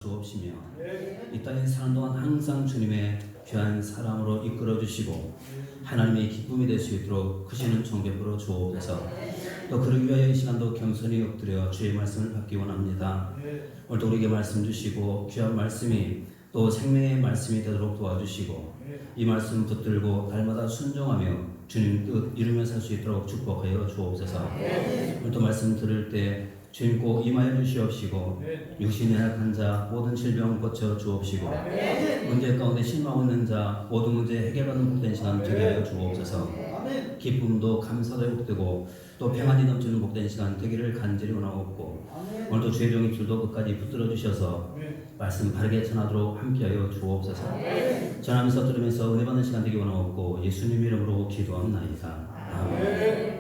주옵시며 이 땅에 사는 동안 항상 주님의 귀한 사랑으로 이끌어 주시고 하나님의 기쁨이 될 수 있도록 크시는 종 베풀어 주옵소서. 또 그러기 위하여 이 시간도 겸손히 엎드려 주의 말씀을 받기 원합니다. 오늘도 우리에게 말씀 주시고 귀한 말씀이 또 생명의 말씀이 되도록 도와주시고 이 말씀 붙들고 날마다 순종하며 주님 뜻 이루며 살 수 있도록 축복하여 주옵소서. 오늘도 말씀 들을 때 주님 꼭 임하여 주시옵시고 육신의 약한 자 모든 질병 고쳐 주옵시고 문제 가운데 실망하고 있는 자 모든 문제 해결받는 복된 시간 되게 하여 주옵소서. 기쁨도 감사도 회복되고 또 평안이 넘치는 복된 시간 되기를 간절히 원하옵고 오늘도 주의 종의 줄도 끝까지 붙들어 주셔서 말씀 바르게 전하도록 함께하여 주옵소서. 전하면서 들으면서 은혜 받는 시간 되기 원하옵고 예수님 이름으로 기도합나이다. 아멘.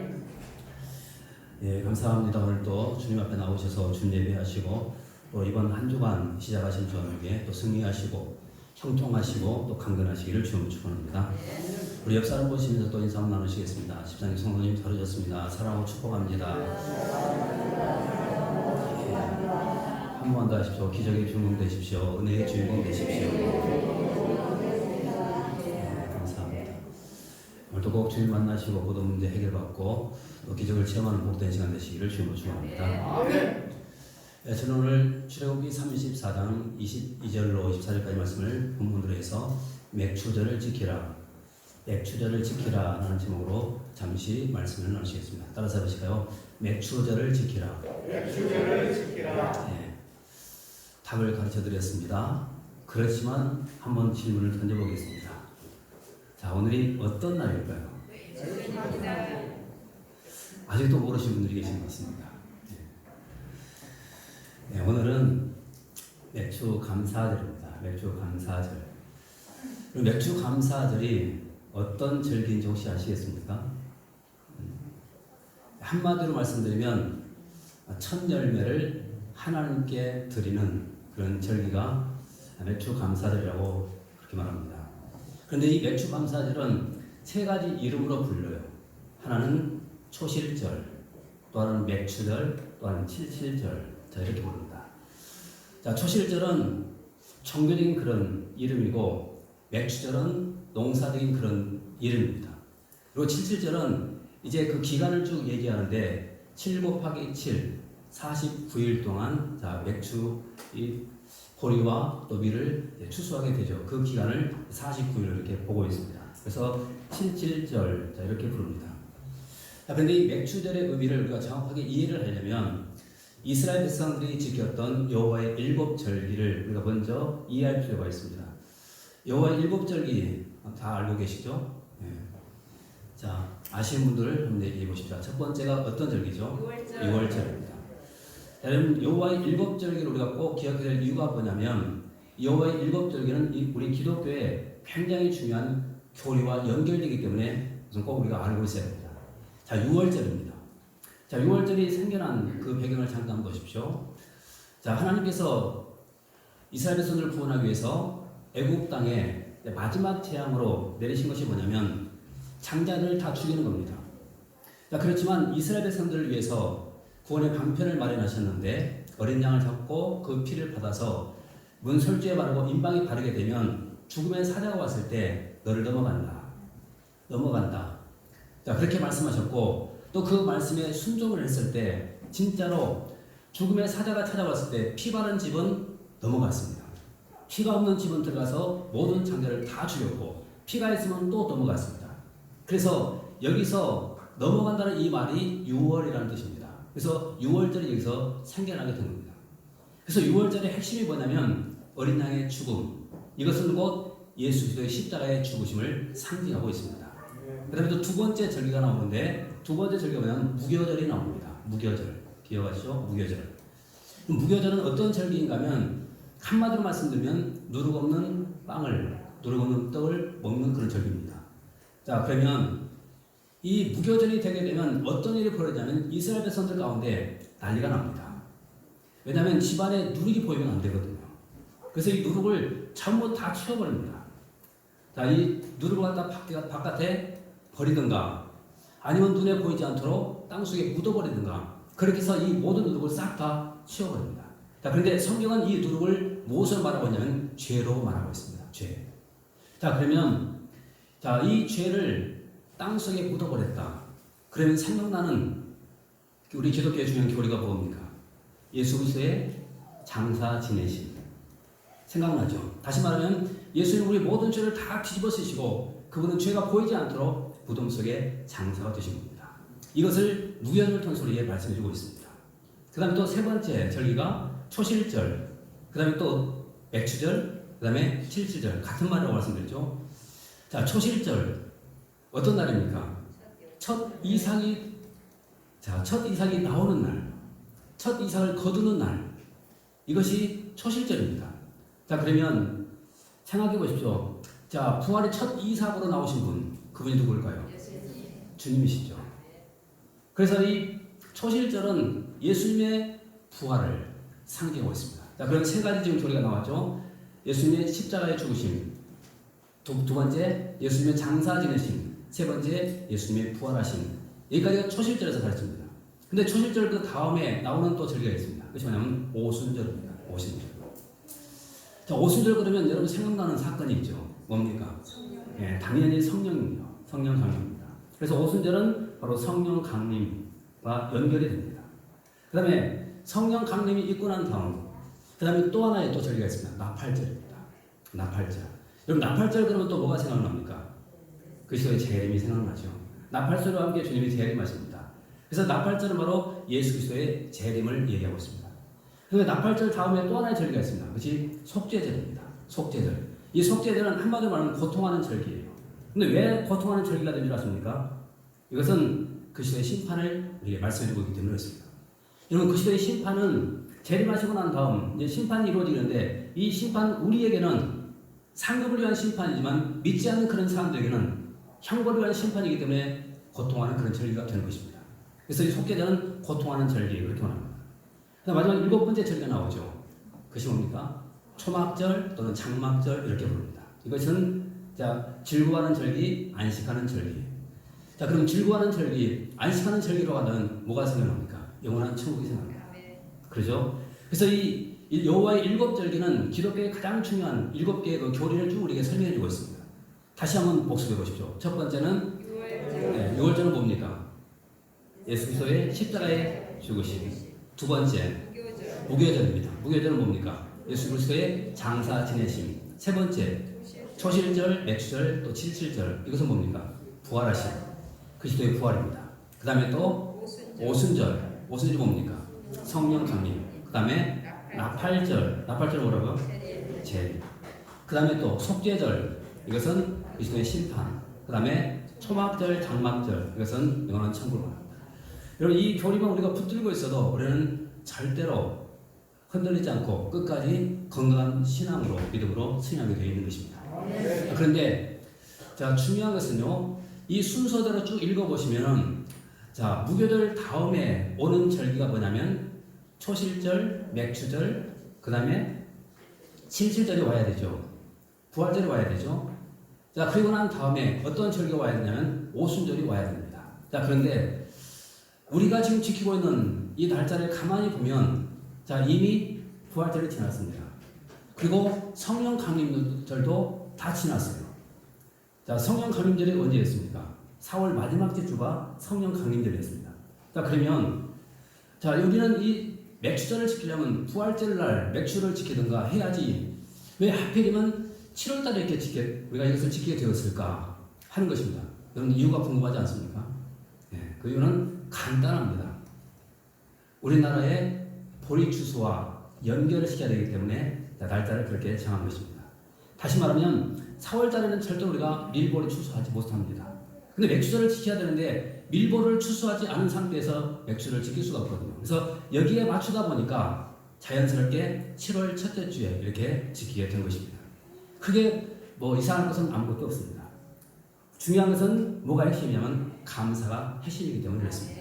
예, 감사합니다. 오늘도 주님 앞에 나오셔서 주님 예배하시고 또 이번 한 주간 시작하신 저녁에 또 승리하시고 형통하시고 또 강건하시기를 주님으로 축원합니다. 우리 옆 사람 보시면서 또 인사 나누시겠습니다. 집사님 성도님 다루셨습니다. 사랑하고 축복합니다. 예, 한 번 더 하십시오. 기적의 주인공 되십시오. 은혜의 주인공 되십시오. 예, 감사합니다. 오늘도 꼭 주님 만나시고 모든 문제 해결받고 또 기적을 체험하는 복된 시간 되시기를 주님으로 축원합니다. 네, 저는 오늘 출애굽기 34장 22절로 24절까지 말씀을 본문으로 해서 맥추절을 지키라, 맥추절을 지키라 라는 제목으로 잠시 말씀을 나누시겠습니다. 따라서 해보실까요? 맥추절을 지키라. 맥추절을 지키라. 네, 답을 가르쳐 드렸습니다. 그렇지만 한번 질문을 던져보겠습니다. 자, 오늘이 어떤 날일까요? 아직도 모르시는 분들이 계신 것 같습니다. 네, 오늘은 맥주 감사절입니다. 맥주 감사절. 맥주 감사절이 어떤 절기인지 혹시 아시겠습니까? 한마디로 말씀드리면 첫 열매를 하나님께 드리는 그런 절기가 맥주 감사절이라고 그렇게 말합니다. 그런데 이 맥주 감사절은 세 가지 이름으로 불려요. 하나는 초실절, 또 하나는 맥추절, 또 하나는 칠칠절. 자, 이렇게 부릅니다. 자, 초실절은 종교적인 그런 이름이고 맥추절은 농사적인 그런 이름입니다. 그리고 칠칠절은 이제 그 기간을 쭉 얘기하는데 7 곱하기 7, 49일 동안 자, 맥추 이 보리와 또 밀을 추수하게 되죠. 그 기간을 49일을 이렇게 보고 있습니다. 그래서 칠칠절 자, 이렇게 부릅니다. 자, 그런데 이 맥추절의 의미를 우리가 정확하게 이해를 하려면 이스라엘 백성들이 지켰던 여호와의 7절기를 우리가 먼저 이해할 필요가 있습니다. 여호와의 7절기 다 알고 계시죠? 네. 자, 아시는 분들 한번 얘기해 보십시오. 첫 번째가 어떤 절기죠? 6월절입니다. 여러분, 여호와의 7절기를 우리가 꼭 기억해야 될 이유가 뭐냐면 여호와의 7절기는 우리 기독교에 굉장히 중요한 교리와 연결되기 때문에 꼭 우리가 알고 있어야 됩니다. 자, 6월절입니다. 자, 6월절이 생겨난 그 배경을 잠깐 보십시오. 자, 하나님께서 이스라엘 백성들을 구원하기 위해서 애굽 땅에 마지막 재앙으로 내리신 것이 뭐냐면 장자들을 다 죽이는 겁니다. 자, 그렇지만 이스라엘 백성들을 위해서 구원의 방편을 마련하셨는데 어린 양을 잡고 그 피를 받아서 문설주에 바르고 임방에 바르게 되면 죽음의 사자가 왔을 때 너를 넘어간다. 자, 그렇게 말씀하셨고 또 그 말씀에 순종을 했을 때 진짜로 죽음의 사자가 찾아왔을 때 피 바른 집은 넘어갔습니다. 피가 없는 집은 들어가서 모든 장자를 다 죽였고 피가 있으면 또 넘어갔습니다. 그래서 여기서 넘어간다는 이 말이 6월이라는 뜻입니다. 그래서 6월절이 여기서 생겨나게 된 겁니다. 그래서 6월절의 핵심이 뭐냐면 어린 양의 죽음, 이것은 곧 예수 그리스도의 십자가의 죽으심을 상징하고 있습니다. 그 다음에 또 두 번째 절기가 나오는데 두 번째 절기가 뭐냐면 무교절이 나옵니다. 무교절. 기억하시죠? 무교절. 무교절은 어떤 절기인가 하면 한마디로 말씀드리면 누룩 없는 빵을, 누룩 없는 떡을 먹는 그런 절기입니다. 자, 그러면 이 무교절이 되게 되면 어떤 일이 벌어지냐면 이스라엘 백성들 가운데 난리가 납니다. 왜냐하면 집안에 누룩이 보이면 안 되거든요. 그래서 이 누룩을 전부 다 치워버립니다. 자, 이 누룩을 갖다 바깥에 버리든가 아니면 눈에 보이지 않도록 땅속에 묻어버리든가 그렇게 해서 이 모든 누룩을 싹 다 치워버립니다. 자, 그런데 성경은 이 누룩을 무엇을 말하고 있냐면 죄로 말하고 있습니다. 죄. 자, 그러면 이 죄를 땅속에 묻어버렸다. 그러면 생각나는 우리 기독교의 중요한 교리가 뭡니까? 예수 그리스도의 장사 지내심. 생각나죠? 다시 말하면 예수님 우리 모든 죄를 다 뒤집어 쓰시고 그분은 죄가 보이지 않도록 무덤 속에 장사가 되신 겁니다. 이것을 무연을 통해서 우리에게 말씀해 주고 있습니다. 그 다음에 또 세 번째 절기가 초실절, 그 다음에 또 맥추절, 그 다음에 칠칠절. 같은 말이라고 말씀드렸죠. 자, 초실절. 어떤 날입니까? 첫 이삭이 나오는 날. 첫 이삭을 거두는 날. 이것이 초실절입니다. 자, 그러면 생각해 보십시오. 자, 부활의 첫 이삭으로 나오신 분, 그분이 누구일까요? 주님이시죠. 그래서 이 초실절은 예수님의 부활을 상징하고 있습니다. 자, 그럼 세 가지 지금 교리가 나왔죠. 예수님의 십자가의 죽으심, 두 번째 예수님의 장사 지내심, 세 번째 예수님의 부활하심. 여기까지가 초실절에서 가르칩니다. 근데 초실절 그 다음에 나오는 또 절기가 있습니다. 그것이 뭐냐면 오순절입니다. 오순절. 자, 오순절 그러면 여러분 생각나는 사건이 있죠. 뭡니까? 예, 당연히 성령입니다. 성령 강림입니다. 그래서 오순절은 바로 성령 강림과 연결이 됩니다. 그 다음에 성령 강림이 있고 난 다음, 그 다음에 또 하나의 또 절기가 있습니다. 나팔절입니다. 나팔절. 여러분 나팔절 그러면 또 뭐가 생각납니까? 그리스도의 재림이 생각나죠. 나팔소리와 함께 주님이 재림하십니다. 그래서 나팔절은 바로 예수 그리스도의 재림을 얘기하고 있습니다. 그런데 나팔절 다음에 또 하나의 절기가 있습니다. 그것이 속죄절입니다. 속죄절. 이 속죄절은 한마디로 말하면 고통하는 절기예요. 근데 왜 고통하는 절기가 된 줄 아십니까? 이것은 그 시대의 심판을 우리에게 말씀해주고 있기 때문에 그렇습니다. 여러분 그 시대의 심판은 재림하시고 난 다음 이제 심판이 이루어지는데 이 심판 우리에게는 상급을 위한 심판이지만 믿지 않는 그런 사람들에게는 형벌을 위한 심판이기 때문에 고통하는 그런 절기가 되는 것입니다. 그래서 이 속죄절은 고통하는 절기 그렇게 말합니다. 마지막 일곱 번째 절기가 나오죠. 그것이 뭡니까? 초막절 또는 장막절 이렇게 부릅니다. 이것은 즐거워하는 절기, 안식하는 절기. 자, 그럼 즐거워하는 절기, 안식하는 절기로 하면 뭐가 생각납니까? 영원한 천국이 생각납니다. 그렇죠? 그래서 이 여호와의 일곱 절기는 기독교의 가장 중요한 일곱 개의 그 교리를 쭉 우리에게 설명해 주고 있습니다. 다시 한번 복습해 보십시오. 첫 번째는 6월절은 뭡니까? 예수 그리스도의 십자가의 죽으심. 두 번째 무교절입니다. 무교절은 뭡니까? 예수 그리스도의 장사 지내심. 세 번째 초실절, 맥추절, 또 칠칠절. 이것은 뭡니까? 부활하심. 그리스도의 부활입니다. 그 다음에 또 오순절. 오순절이 뭡니까? 성령 강림. 그 다음에 나팔절. 나팔절 뭐라고요? 재림. 그 다음에 또 속죄절. 이것은 그리스도의 심판. 그 다음에 초막절, 장막절. 이것은 영원한 천국을 말합니다. 여러분 이 교리만 우리가 붙들고 있어도 우리는 절대로 흔들리지 않고 끝까지 건강한 신앙으로 믿음으로 승리하게 되어 있는 것입니다. 그런데 중요한 것은요, 이 순서대로 쭉 읽어보시면은 무교절 다음에 오는 절기가 뭐냐면 초실절, 맥추절, 그 다음에 칠칠절이 와야 되죠. 부활절이 와야 되죠. 그리고 난 다음에 어떤 절기가 와야 되냐면 오순절이 와야 됩니다. 그런데 우리가 지금 지키고 있는 이 날짜를 가만히 보면 이미 부활절이 지났습니다. 그리고 성령 강림절도 다 지났어요. 성령 강림절이 언제였습니까? 4월 마지막 주가 성령 강림절이었습니다. 그러면 우리는 이 맥추절을 지키려면 부활절 날 맥추를 지키든가 해야지 왜 하필이면 7월 달에 이렇게 우리가 이것을 지키게 되었을까 하는 것입니다. 여러분 이유가 궁금하지 않습니까? 네, 그 이유는 간단합니다. 우리나라의 보리 추수와 연결을 시켜야 되기 때문에 날짜를 그렇게 정한 것입니다. 다시 말하면 4월 달에는 절대로 우리가 밀보리 추수하지 못합니다. 근데 맥추절을 지켜야 되는데 밀보를 추수하지 않은 상태에서 맥추를 지킬 수가 없거든요. 그래서 여기에 맞추다 보니까 자연스럽게 7월 첫째 주에 이렇게 지키게 된 것입니다. 크게 이상한 것은 아무것도 없습니다. 중요한 것은 뭐가 핵심이냐면 감사가 핵심이기 때문에 그렇습니다.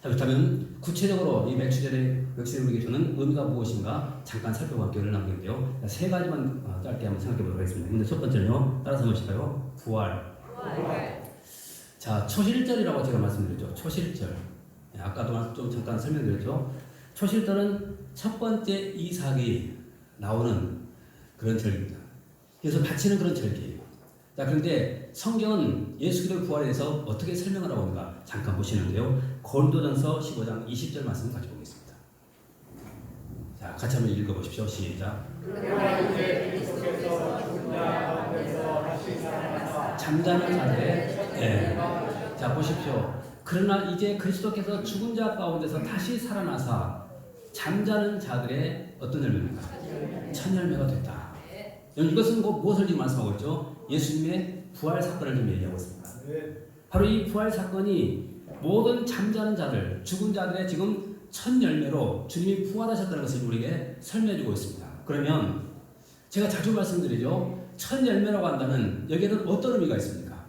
그렇다면 구체적으로 이 맥추절이 우리에게 주는 의미가 무엇인가 잠깐 살펴볼 기회를 남겼는데요. 세 가지만 짧게 한번 생각해 보도록 하겠습니다. 근데 첫 번째는요, 따라서 한번 볼까요? 부활. 초실절이라고 제가 말씀드렸죠. 초실절. 아까도 좀 잠깐 설명드렸죠. 초실절은 첫 번째 이삭이 나오는 그런 절기입니다. 그래서 바치는 그런 절기예요. 자, 그런데 성경은 예수 그리스도의 부활에 대해서 어떻게 설명을 하고 있는가 잠깐 보시는데요. 고린도전서 15장 20절 말씀 가지고 보겠습니다. 자, 같이 한번 읽어보십시오. 시작. 그러나 이제 그리스도께서 죽은 자 가운데서 다시 살아나사 잠자는 자들의 자, 보십시오. 그러나 이제 그리스도께서 죽은 자 가운데서 다시 살아나사 잠자는 자들의 어떤 열매입니까? 첫 열매가 됐다. 여러분, 이것은 무엇을 지금 말씀하고 있죠? 예수님의 부활 사건을 지금 얘기하고 있습니다. 바로 이 부활 사건이 모든 잠자는 자들, 죽은 자들의 지금 첫 열매로 주님이 부활하셨다는 것을 우리에게 설명해주고 있습니다. 그러면 제가 자주 말씀드리죠. 첫 열매라고 한다면 여기에는 어떤 의미가 있습니까?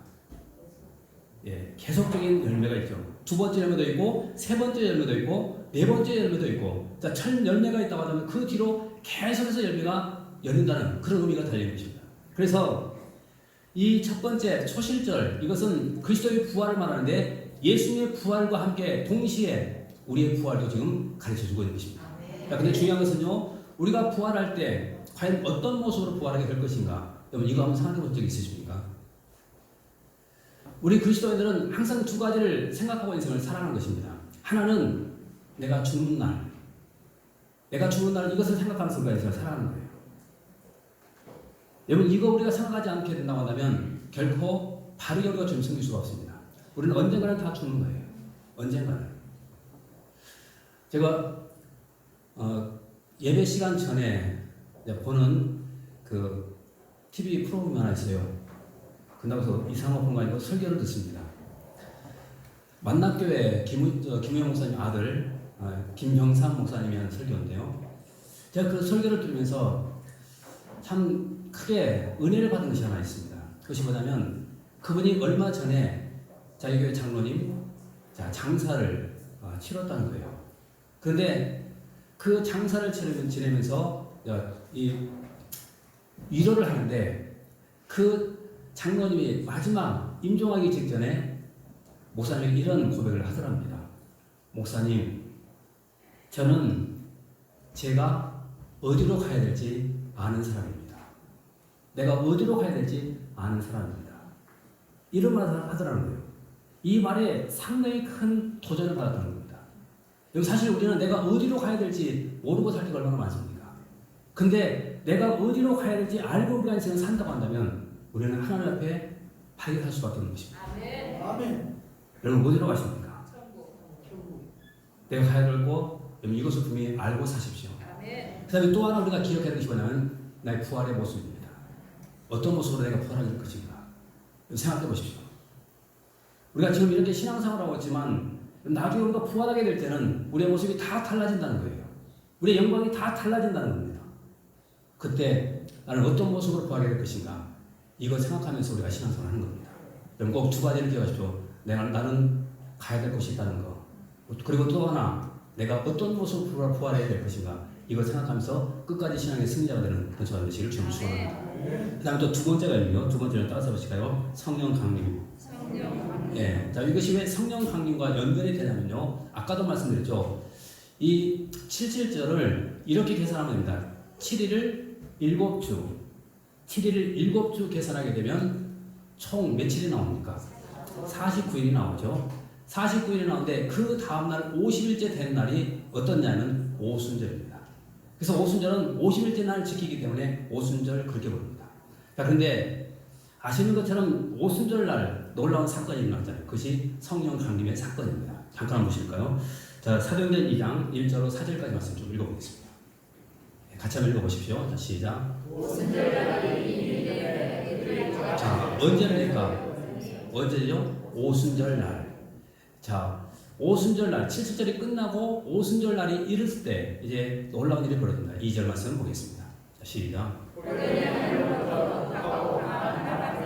예, 계속적인 열매가 있죠. 두 번째 열매도 있고, 세 번째 열매도 있고, 네 번째 열매도 있고. 자, 첫 열매가 있다고 하면 그 뒤로 계속해서 열매가 열린다는 그런 의미가 달린 것입니다. 그래서 이 첫 번째 초실절, 이것은 그리스도의 부활을 말하는데 예수님의 부활과 함께 동시에 우리의 부활도 지금 가르쳐주고 있는 것입니다. 자, 근데 중요한 것은요, 우리가 부활할 때 과연 어떤 모습으로 부활하게 될 것인가? 여러분, 이거 한번 생각해 본 적 있으십니까? 우리 그리스도인들은 항상 두 가지를 생각하고 인생을 살아가는 것입니다. 하나는 내가 죽는 날, 이것을 생각하는 순간 인생을 살아가는 거예요. 여러분, 이거 우리가 생각하지 않게 된다고 한다면 결코 바르게 우리가 좀 숨길 수가 없습니다. 우리는 언젠가는 다 죽는 거예요. 언젠가는. 제가 예배 시간 전에 보는 그 TV 프로그램이 하나 있어요. 그나가서 이상호 프로가 아니고 설교를 듣습니다. 만납교회 김우영 목사님 아들 김병삼 목사님이 하는 설교인데요. 제가 그 설교를 들으면서 참 크게 은혜를 받은 것이 하나 있습니다. 그것이 뭐냐면 그분이 얼마 전에 자기 교회 장로님 장사를 치렀다는 거예요. 그런데 그 장사를 지내면서 이 위로를 하는데 그 장로님이 마지막 임종하기 직전에 목사님에게 이런 고백을 하더랍니다. 목사님, 저는 제가 어디로 가야 될지 아는 사람입니다. 내가 어디로 가야 될지 아는 사람입니다. 이런 말을 하더라는 거예요. 이 말에 상당히 큰 도전을 받았다는 겁니다. 여기 사실 우리는 내가 어디로 가야 될지 모르고 살 때가 얼마나 많습니까? 근데 내가 어디로 가야 될지 알고 우리가 인생을 산다고 한다면 우리는 하나님 앞에 발견할 수밖에 없는 것입니다. 아멘. 여러분, 어디로 가십니까? 내가 가야 될 곳, 여러분 이것을 분명히 알고 사십시오. 그 다음에 또 하나 우리가 기억해야 될 것이 뭐냐면 나의 부활의 모습입니다. 어떤 모습으로 내가 부활하게 될 것인가? 생각해 보십시오. 우리가 지금 이렇게 신앙생활을 하고 있지만 나중에 우리가 부활하게 될 때는 우리의 모습이 다 달라진다는 거예요. 우리의 영광이 다 달라진다는 겁니다. 그때 나는 어떤 모습으로 부활하게 될 것인가? 이걸 생각하면서 우리가 신앙생활을 하는 겁니다. 여러분 꼭 두 가지를 기억하십시오. 나는 가야 될 곳이 있다는 거. 그리고 또 하나, 내가 어떤 모습으로 부활해야 될 것인가. 이걸 생각하면서 끝까지 신앙의 승리자가 되는 그런 저와 되시기를 주님 축원합니다. 그 다음에 또 두 번째가 있는데요. 두 번째는 따라서 보실까요? 성령 강림. 예. 자, 이것이 왜 성령 강림과 연결이 되냐면요. 아까도 말씀드렸죠. 이 77절을 이렇게 계산하면 됩니다. 7일을 7주. 7일을 7주 계산하게 되면 총 며칠이 나옵니까? 49일이 나오죠. 49일이 나오는데 그 다음날 50일째 된 날이 어떤 날은 오순절입니다. 그래서 오순절은 50일째 날 지키기 때문에 오순절 그렇게 부릅니다. 자, 그런데 아시는 것처럼 오순절 날 놀라운 사건이 일어났잖아요. 그것이 성령 강림의 사건입니다. 잠깐 한번 보실까요? 자, 사도행전 2장 1절로 4절까지 말씀 좀 읽어보겠습니다. 같이 한번 읽어보십시오. 자, 시작. 자, 언제입니까? 언제죠? 오순절 날. 자, 오순절 날, 77절이 끝나고 오순절 날이 이랬을 때 이제 놀라운 일이 벌어집니다. 2절 말씀 보겠습니다. 자, 시작.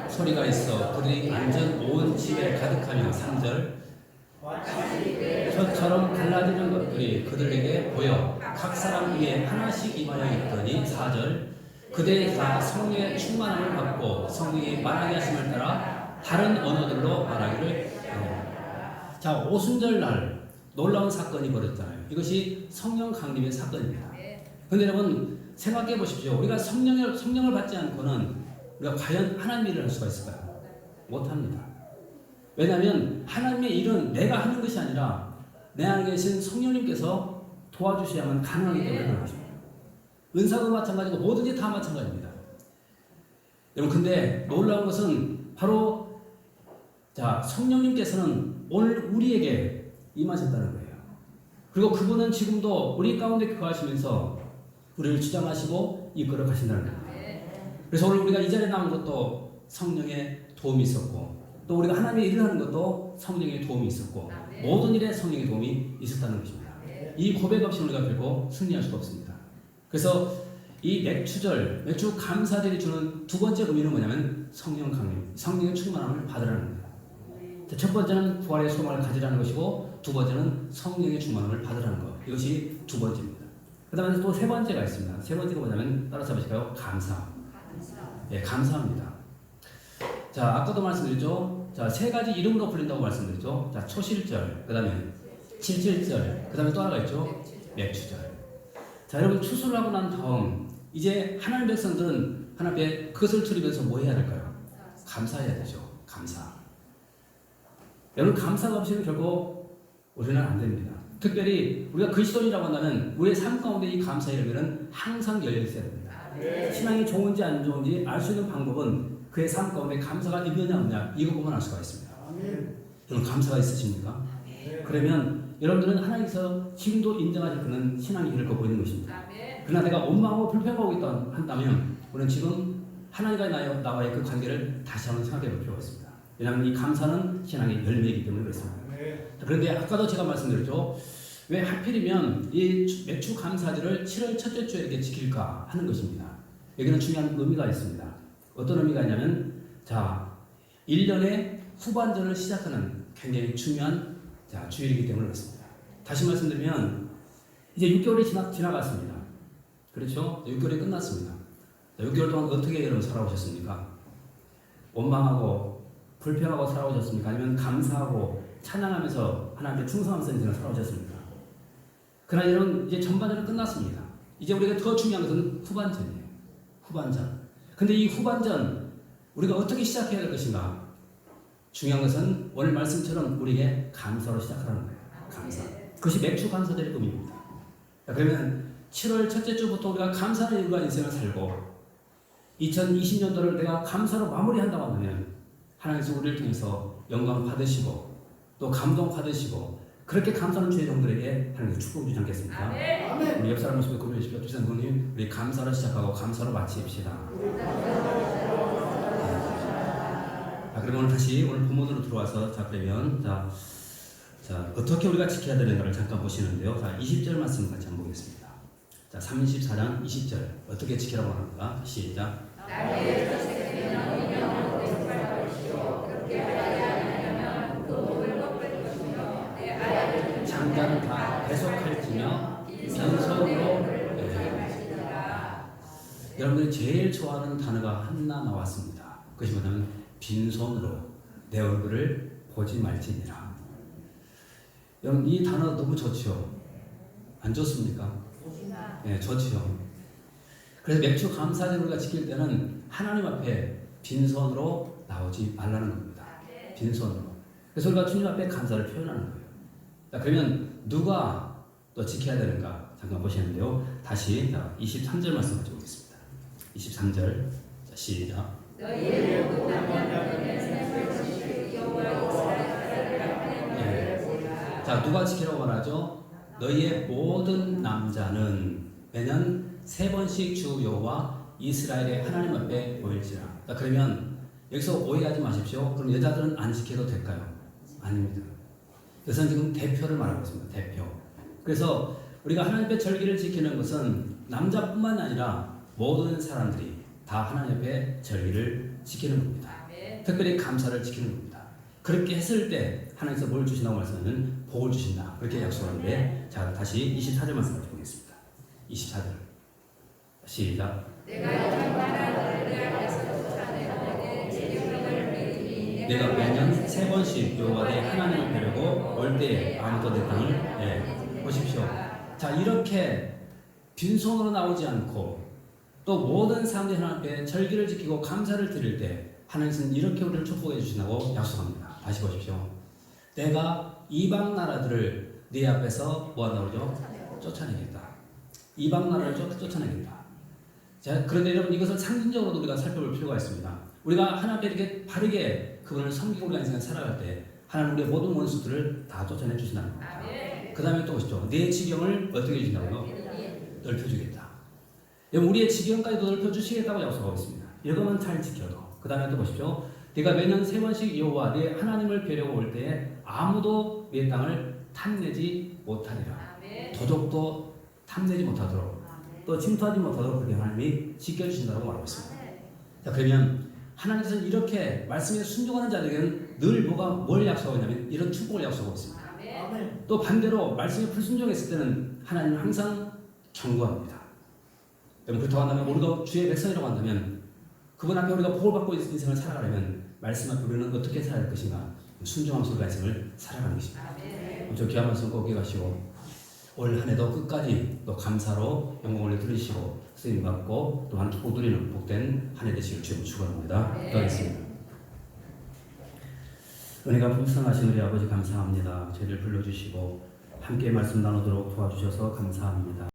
소리가 있어 그들이 앉은 온 집에 가득하며 3절. 혀처럼 갈라지는 것들이 그들에게 보여 각 사람 위에 하나씩 임하여 있더니 4절. 그들이 다 성령의 충만함을 받고 성령이 말하게 하심을 따라 다른 언어들로 말하기를. 자, 오순절 날 놀라운 사건이 벌어졌잖아요. 이것이 성령 강림의 사건입니다. 그런데 여러분, 생각해 보십시오. 우리가 성령을 받지 않고는 우리가 과연 하나님의 일을 할 수가 있을까요? 못합니다. 왜냐하면 하나님의 일은 내가 하는 것이 아니라 내 안에 계신 성령님께서 도와주셔야만 가능하기 때문에 그런 것입니다. 은사도 마찬가지고 뭐든지 다 마찬가지입니다. 여러분, 근데 놀라운 것은 바로 성령님께서는 오늘 우리에게 임하셨다는 거예요. 그리고 그분은 지금도 우리 가운데 거하시면서 우리를 주장하시고 이끌어 가신다는 겁니다. 그래서 오늘 우리가 이 자리에 나온 것도 성령의 도움이 있었고, 또 우리가 하나님의 일을 하는 것도 성령의 도움이 있었고, 모든 일에 성령의 도움이 있었다는 것입니다. 이 고백 없이 우리가 결코 승리할 수가 없습니다. 그래서 이 맥추절, 맥주 감사절이 주는 두 번째 의미는 뭐냐면 성령 강림, 성령의 충만함을 받으라는 겁니다. 첫 번째는 부활의 소망을 가지라는 것이고, 두 번째는 성령의 충만함을 받으라는 것. 이것이 두 번째입니다. 그 다음에 또 세 번째가 있습니다. 세 번째가 뭐냐면, 따라서 보실까요? 감사. 예, 감사합니다. 자, 아까도 말씀드렸죠? 자, 세 가지 이름으로 불린다고 말씀드렸죠? 자, 초실절, 그 다음에 칠칠절, 그 다음에 또 하나가 있죠? 맥추절. 자, 여러분, 추수를 하고 난 다음, 이제 하나님 백성들은 하나님 앞에 그것을 드리면서 뭐 해야 될까요? 감사해야 되죠. 감사. 여러분, 감사가 없이는 결국 우리는 안 됩니다. 특별히 우리가 그리스도인이라고 한다면 우리의 삶 가운데 이 감사의 열매는 항상 열려 있어야 됩니다. 신앙이 좋은지 안 좋은지 알 수 있는 방법은 그의 삶 가운데 감사가 있느냐 없느냐 이거 보면 알 수가 있습니다. 여러분, 감사가 있으십니까? 그러면 여러분들은 하나님께서 지금도 인정하실 그는 신앙이 이를 걷고 있는 것입니다. 그러나 내가 원망하고 불평하고 있다 한다면 우리는 지금 하나님과 나와의 그 관계를 다시 한번 생각해 볼 필요가 있습니다. 왜냐하면 이 감사는 신앙의 열매이기 때문에 그렇습니다. 그런데 아까도 제가 말씀드렸죠. 왜 하필이면 이 맥주 감사절을 7월 첫째 주에 이렇게 지킬까 하는 것입니다. 여기는 중요한 의미가 있습니다. 어떤 의미가 있냐면, 1년의 후반전을 시작하는 굉장히 중요한 주일이기 때문에 그렇습니다. 다시 말씀드리면, 이제 6개월이 지나갔습니다. 그렇죠? 6개월이 끝났습니다. 6개월 동안 어떻게 여러분 살아오셨습니까? 원망하고 불평하고 살아오셨습니까? 아니면 감사하고 찬양하면서 하나님께 충성하면서 인생을 살아오셨습니까? 그러나 이런 이제 전반전은 끝났습니다. 이제 우리가 더 중요한 것은 후반전이에요. 후반전. 근데 이 후반전 우리가 어떻게 시작해야 될 것인가? 중요한 것은 오늘 말씀처럼 우리에게 감사로 시작하라는 거예요. 감사. 그것이 맥주 감사절의 의미입니다. 그러면 7월 첫째 주부터 우리가 감사하는 일과 인생을 살고 2020년도를 내가 감사로 마무리한다고 하면 하나님께서 우리를 통해서 영광 받으시고 또 감동 받으시고 그렇게 감사하는 주의 종들에게 하나님께서 축복을 주지 않겠습니까? 우리 옆 사람 모습에 고민해 주십시오. 주상님, 우리 감사로 시작하고 감사로 마칩시다. 그럼 오늘 다시 오늘 본문으로 들어와서 그러면 어떻게 우리가 지켜야 되는가를 잠깐 보시는데요. 20절 말씀 같이 한번 보겠습니다. 34장 20절 어떻게 지키라고 하는가? 시작. 장자는 다 배속할지며 빈손으로 여러분들이 제일 좋아하는 단어가 하나 나왔습니다. 그것이 뭐냐면 빈손으로 내 얼굴을 보지 말지니라. 여러분, 이 단어 너무 좋죠? 안 좋습니까? 네, 좋죠. 그래서 맥주 감사절 우리가 지킬 때는 하나님 앞에 빈손으로 나오지 말라는 겁니다. 빈손으로. 그래서 우리가 주님 앞에 감사를 표현하는 거예요. 그러면 누가 또 지켜야 되는가? 잠깐 보시는데요. 다시 23절 말씀 가지고 오겠습니다. 23절 시작. 누가 지키라고 말하죠? 너희의 모든 남자는 매년 3번씩 주 여호와 이스라엘의 하나님 앞에 모일지라. 그러면 여기서 오해하지 마십시오. 그럼 여자들은 안 지켜도 될까요? 아닙니다. 여기서는 지금 대표를 말하고 있습니다. 대표. 그래서 우리가 하나님 앞에 절기를 지키는 것은 남자뿐만 아니라 모든 사람들이 다 하나님 앞에 절기를 지키는 겁니다. 특별히 감사를 지키는 겁니다. 그렇게 했을 때 하나님께서 뭘 주신다고 말씀하면 복을 주신다. 그렇게 약속하는데 다시 24절 말씀 가지고 보겠습니다. 24절 시작. 내가 매년 3번씩 여호와의 하나님을 뵈려고 올 때에 아무도 내 땅을 보십시오. 이렇게 빈손으로 나오지 않고 또 모든 사람들이 하나님 앞에 절기를 지키고 감사를 드릴 때 하나님은 이렇게 우리를 축복해 주신다고 약속합니다. 다시 보십시오. 내가 이방 나라들을 네 앞에서 뭐한다고 그러죠? 쫓아내겠다. 이방 나라를 쫓아내겠다. 자, 그런데 여러분 이것을 상징적으로도 우리가 살펴볼 필요가 있습니다. 우리가 하나님 앞에 이렇게 바르게 그분을 섬기고 우리가 인생을 살아갈 때 하나님 우리의 모든 원수들을 다 쫓아내 주신다는 겁니다. 그 다음에 또 보시죠. 내 지경을 어떻게 해주신다고요? 넓혀주겠다. 여러분 우리의 지경까지도 넓혀주시겠다고 약속하고 있습니다. 이것만 잘 지켜도. 그 다음에 또 보십시오. 네가 매년 3번씩 여호와 네 하나님을 뵈려고 올 때에 아무도 네 땅을 탐내지 못하리라. 도적도 탐내지 못하도록 또 침투하지 못하도록 그렇게 하나님이 지켜주신다고 말하고 있습니다. 자, 그러면 하나님께서는 이렇게 말씀에 순종하는 자들에게는 늘 뭘 약속하냐면 이런 축복을 약속하고 있습니다. 또 반대로 말씀에 불순종했을 때는 하나님은 항상 경고합니다. 그렇다고 한다면 우리가 주의 백성이라고 한다면 그분 앞에 우리가 복을 받고 인생을 살아가려면 말씀 앞에 우리는 어떻게 살아야 할 것인가? 순종하면서 우리가 인생을 살아가는 것입니다. 저 귀한 말씀 꼭 기억하시고 올 한 해도 끝까지 또 감사로 영광을 들으시고 쓰임 받고 또한 축복 드리는 복된 한 해 되시길 주님 축원합니다. 기도하겠습니다. 은혜가 풍성하신 우리 아버지 감사합니다. 저희를 불러주시고 함께 말씀 나누도록 도와주셔서 감사합니다.